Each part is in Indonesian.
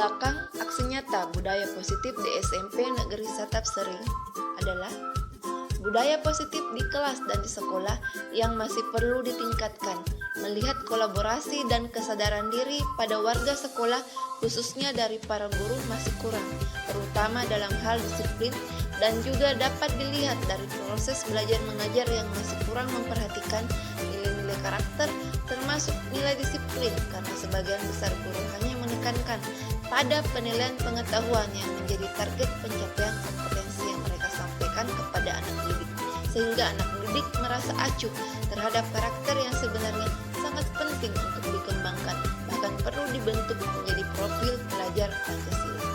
belakang aksi nyata budaya positif di SMP Negeri Satap Sering adalah budaya positif di kelas dan di sekolah yang masih perlu ditingkatkan, melihat kolaborasi dan kesadaran diri pada warga sekolah khususnya dari para guru masih kurang, terutama dalam hal disiplin, dan juga dapat dilihat dari proses belajar mengajar yang masih kurang memperhatikan nilai-nilai karakter termasuk nilai disiplin, karena sebagian besar guru hanya menekankan pada penilaian pengetahuan yang menjadi target pencapaian kompetensi yang mereka sampaikan kepada anak didik, sehingga anak didik merasa acuh terhadap karakter yang sebenarnya sangat penting untuk dikembangkan, bahkan perlu dibentuk menjadi profil pelajar Pancasila.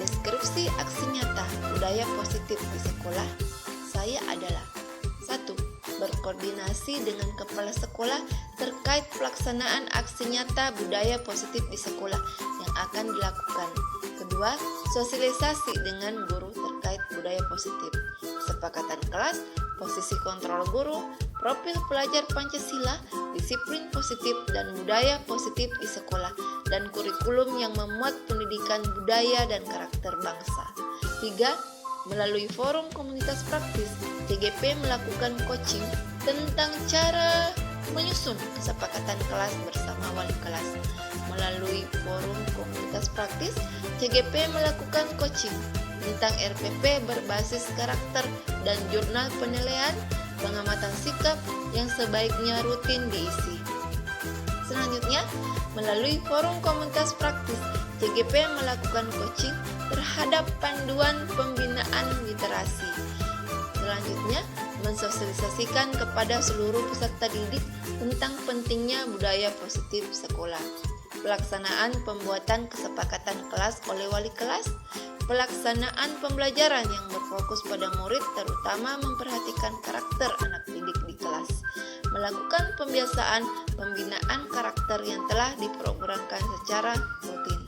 Deskripsi aksi nyata budaya positif di sekolah saya adalah: 1. Berkoordinasi dengan kepala sekolah terkait pelaksanaan aksi nyata budaya positif di sekolah yang akan dilakukan. Kedua, sosialisasi dengan guru terkait budaya positif, kesepakatan kelas, posisi kontrol guru, profil pelajar Pancasila, disiplin positif dan budaya positif di sekolah, dan kurikulum yang memuat pendidikan budaya dan karakter bangsa. 3. Melalui forum komunitas praktis, CGP melakukan coaching tentang cara menyusun kesepakatan kelas bersama wali kelas. Melalui forum komunitas praktis, CGP melakukan coaching tentang RPP berbasis karakter dan jurnal penilaian pengamatan sikap yang sebaiknya rutin diisi. Selanjutnya, melalui forum komunitas praktis, CGP melakukan coaching terhadap panduan pembinaan literasi. Selanjutnya, mensosialisasikan kepada seluruh peserta didik tentang pentingnya budaya positif sekolah. Pelaksanaan pembuatan kesepakatan kelas oleh wali kelas, pelaksanaan pembelajaran yang berfokus pada murid terutama memperhatikan karakter anak didik di kelas, melakukan pembiasaan pembinaan karakter yang telah diprogramkan secara rutin.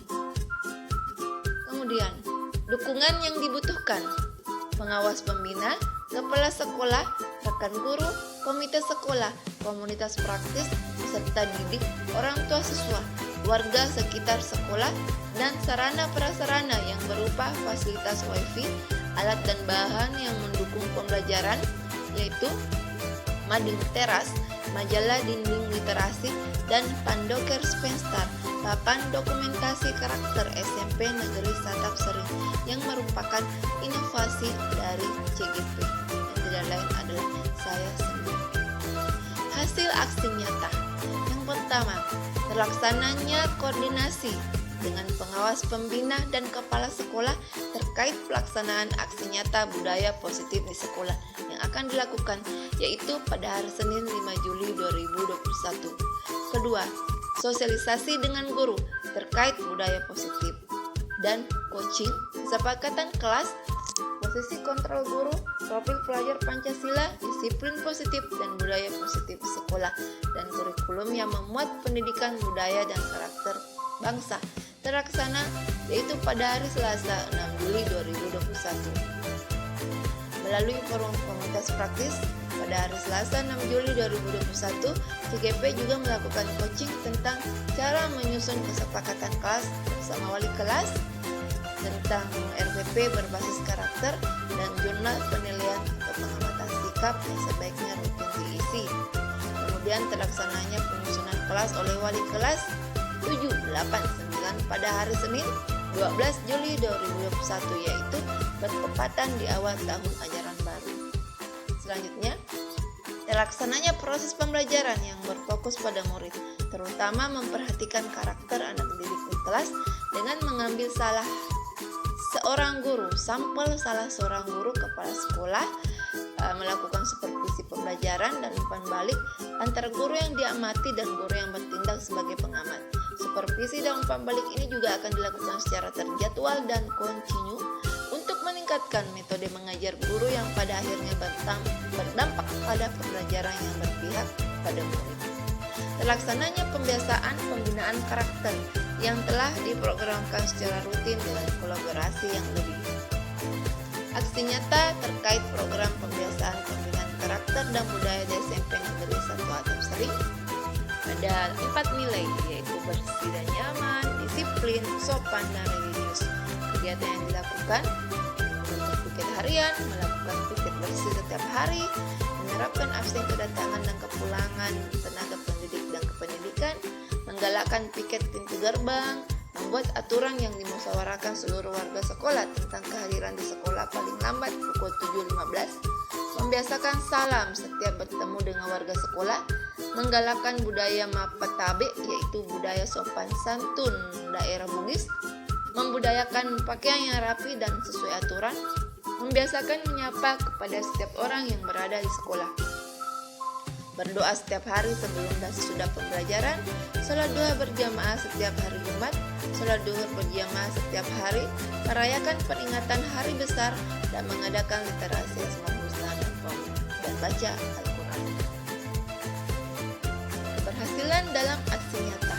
Kemudian, dukungan yang dibutuhkan: pengawas pembina, kepala sekolah, rekan guru, komite sekolah, komunitas praktis, peserta didik, orang tua siswa, warga sekitar sekolah, dan sarana prasarana yang berupa fasilitas wifi, alat dan bahan yang mendukung pembelajaran, yaitu mading teras, majalah dinding literasi, dan pandoker Spenstar, papan dokumentasi karakter SMP Negeri Satap Sering yang merupakan inovasi dari CGP, yang tidak lain adalah saya sendiri. Hasil aksi nyata: yang pertama, terlaksananya koordinasi dengan pengawas pembina dan kepala sekolah terkait pelaksanaan aksi nyata budaya positif di sekolah yang akan dilakukan, yaitu pada hari Senin 5 Juli 2021. Kedua, sosialisasi dengan guru terkait budaya positif dan coaching, kesepakatan kelas, posisi kontrol guru, profil pelajar Pancasila, disiplin positif dan budaya positif sekolah, dan kurikulum yang memuat pendidikan budaya dan karakter bangsa terlaksana, yaitu pada hari Selasa 6 Juli 2021. Melalui forum komunitas praktis pada hari Selasa 6 Juli 2021, CGP juga melakukan coaching tentang cara menyusun kesepakatan kelas bersama wali kelas, tentang RPP berbasis karakter, dan jurnal penilaian atau pengamatan sikap yang sebaiknya rutin diisi. Kemudian terlaksananya penyusunan kelas oleh wali kelas 7, 8, 9 pada hari Senin 12 Juli 2021, yaitu bertepatan di awal tahun ajaran baru. Selanjutnya, terlaksananya proses pembelajaran yang berfokus pada murid, terutama memperhatikan karakter anak didik di kelas dengan mengambil salah seorang guru, sampel salah seorang guru kepala sekolah, melakukan supervisi pembelajaran dan umpan balik antara guru yang diamati dan guru yang bertindak sebagai pengamat. Supervisi dan umpan balik ini juga akan dilakukan secara terjadwal dan kontinu untuk meningkatkan metode mengajar guru yang pada akhirnya berdampak pada pembelajaran yang berpihak pada murid. Terlaksananya pembiasaan pembinaan karakter yang telah diprogramkan secara rutin dengan kolaborasi yang lebih. Aksi nyata terkait program pembiasaan pembinaan karakter dan budaya di SMP Negeri 1 Satap Sering ada 4 nilai, yaitu bersih dan nyaman, disiplin, disiplin, sopan, dan religius. Kegiatan yang dilakukan untuk piket harian, melakukan piket bersih setiap hari, menerapkan absen kedatangan dan kepulangan tenaga pendidik dan kependidikan, menggalakkan piket pintu gerbang, membuat aturan yang dimusyawarahkan seluruh warga sekolah tentang kehadiran di sekolah paling lambat pukul 7.15, membiasakan salam setiap bertemu dengan warga sekolah, menggalakkan budaya Mapatabe yaitu budaya sopan santun daerah Bugis, membudayakan pakaian yang rapi dan sesuai aturan, membiasakan menyapa kepada setiap orang yang berada di sekolah, berdoa setiap hari sebelum dan sesudah pembelajaran, sholat duha berjamaah setiap hari Jumat, sholat duhur berjamaah setiap hari, merayakan peringatan hari besar, dan mengadakan literasi Asmaul Husna dan baca Al-Quran. Keberhasilan dalam aksi nyata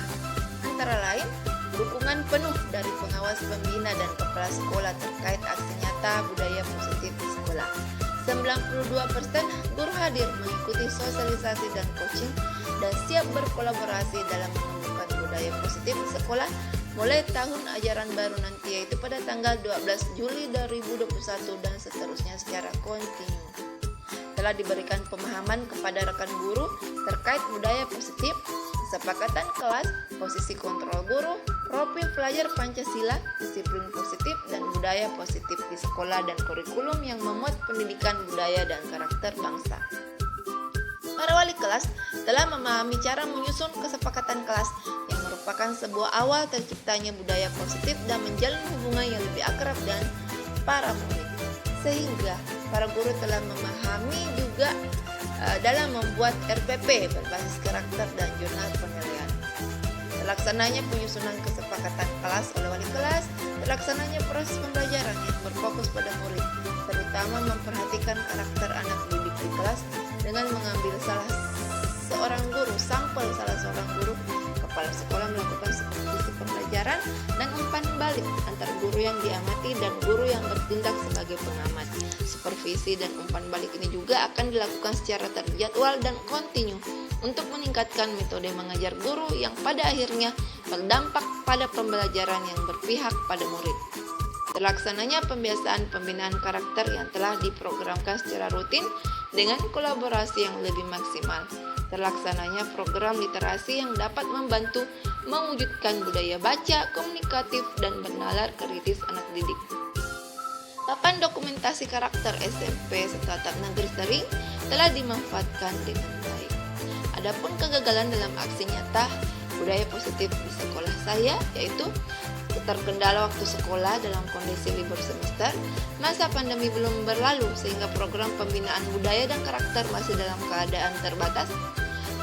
antara lain dukungan penuh dari pengawas pembina dan kepala sekolah terkait aksi nyata budaya positif di sekolah. 92% guru hadir mengikuti sosialisasi dan coaching dan siap berkolaborasi dalam menumbuhkan budaya positif di sekolah mulai tahun ajaran baru nanti, yaitu pada tanggal 12 Juli 2021 dan seterusnya secara kontinu. Telah diberikan pemahaman kepada rekan guru terkait budaya positif, kesepakatan kelas, posisi kontrol guru, profil pelajar Pancasila, disiplin positif, dan budaya positif di sekolah dan kurikulum yang memuat pendidikan budaya dan karakter bangsa. Para wali kelas telah memahami cara menyusun kesepakatan kelas yang merupakan sebuah awal terciptanya budaya positif dan menjalin hubungan yang lebih akrab dengan para murid. Sehingga para guru telah memahami juga dalam membuat RPP berbasis karakter dan jurnal penilaian. Terlaksananya penyusunan kesepakatan kelas oleh wali kelas, terlaksananya proses pembelajaran yang berfokus pada murid, terutama memperhatikan karakter anak didik di kelas dengan mengambil salah seorang guru, kepala sekolah melakukan supervisi pembelajaran dan umpan balik antar guru yang diamati dan guru yang bertindak sebagai pengamat. Supervisi dan umpan balik ini juga akan dilakukan secara terjadwal dan kontinu untuk meningkatkan metode mengajar guru yang pada akhirnya berdampak pada pembelajaran yang berpihak pada murid. Terlaksananya pembiasaan pembinaan karakter yang telah diprogramkan secara rutin dengan kolaborasi yang lebih maksimal. Terlaksananya program literasi yang dapat membantu mewujudkan budaya baca, komunikatif, dan bernalar kritis anak didik. Papan dokumentasi karakter SMP Setatap Negeri Sering telah dimanfaatkan dengan baik. Adapun kegagalan dalam aksi nyata budaya positif di sekolah saya yaitu terkendala waktu sekolah dalam kondisi libur semester, masa pandemi belum berlalu sehingga program pembinaan budaya dan karakter masih dalam keadaan terbatas.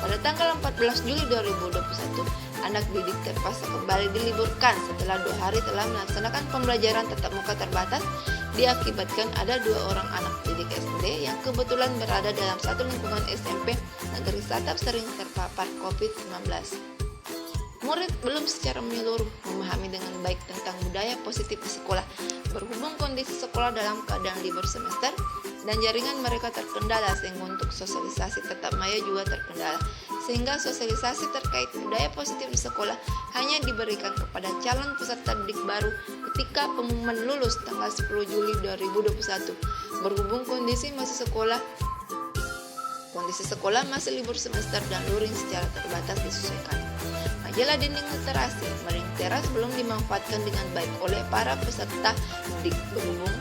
Pada tanggal 14 Juli 2021, anak didik terpaksa kembali diliburkan setelah 2 hari telah melaksanakan pembelajaran tatap muka terbatas diakibatkan ada 2 orang anak didik SD yang kebetulan berada dalam satu lingkungan SMP Negeri Satap Sering terpapar COVID-19. Murid belum secara menyeluruh memahami dengan baik tentang budaya positif di sekolah, berhubung kondisi sekolah dalam keadaan libur semester dan jaringan mereka terkendala sehingga untuk sosialisasi tatap maya juga terkendala, sehingga sosialisasi terkait budaya positif di sekolah hanya diberikan kepada calon peserta didik baru ketika pengumuman lulus tanggal 10 Juli 2021. Berhubung kondisi sekolah masih libur semester dan luring secara terbatas disesuaikan. Majalah dinding literasi Mading Teras belum dimanfaatkan dengan baik oleh para peserta didik berhubung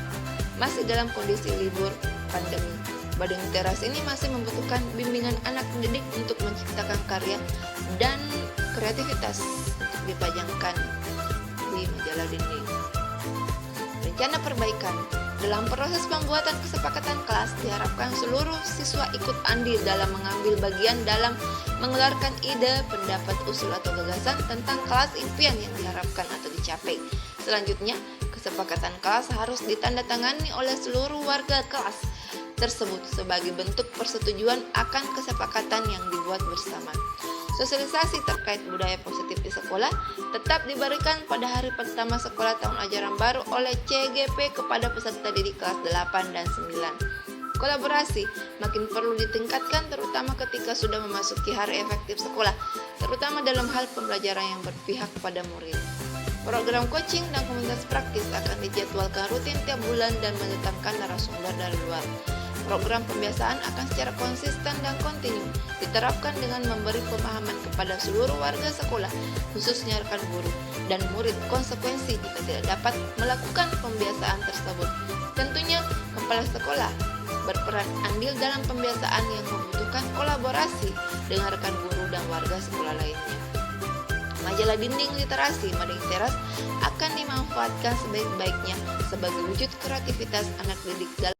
masih dalam kondisi libur pandemi. Mading Teras ini masih membutuhkan bimbingan anak didik untuk menciptakan karya dan kreativitas untuk dipajangkan di majalah dinding. Rencana perbaikan. Dalam proses pembuatan kesepakatan kelas, diharapkan seluruh siswa ikut andil dalam mengambil bagian dalam mengeluarkan ide, pendapat, usul atau gagasan tentang kelas impian yang diharapkan atau dicapai. Selanjutnya, kesepakatan kelas harus ditandatangani oleh seluruh warga kelas tersebut sebagai bentuk persetujuan akan kesepakatan yang dibuat bersama. Sosialisasi terkait budaya positif di sekolah tetap diberikan pada hari pertama sekolah tahun ajaran baru oleh CGP kepada peserta didik kelas 8 dan 9. Kolaborasi makin perlu ditingkatkan terutama ketika sudah memasuki hari efektif sekolah, terutama dalam hal pembelajaran yang berpihak pada murid. Program coaching dan komunitas praktis akan dijadwalkan rutin tiap bulan dan mendatangkan narasumber dari luar. Program pembiasaan akan secara konsisten dan kontinu diterapkan dengan memberi pemahaman kepada seluruh warga sekolah, khususnya rekan guru dan murid, konsekuensi jika tidak dapat melakukan pembiasaan tersebut. Tentunya, kepala sekolah berperan andil dalam pembiasaan yang membutuhkan kolaborasi dengan rekan guru dan warga sekolah lainnya. Majalah dinding literasi Mading Teras akan dimanfaatkan sebaik-baiknya sebagai wujud kreativitas anak didik dalam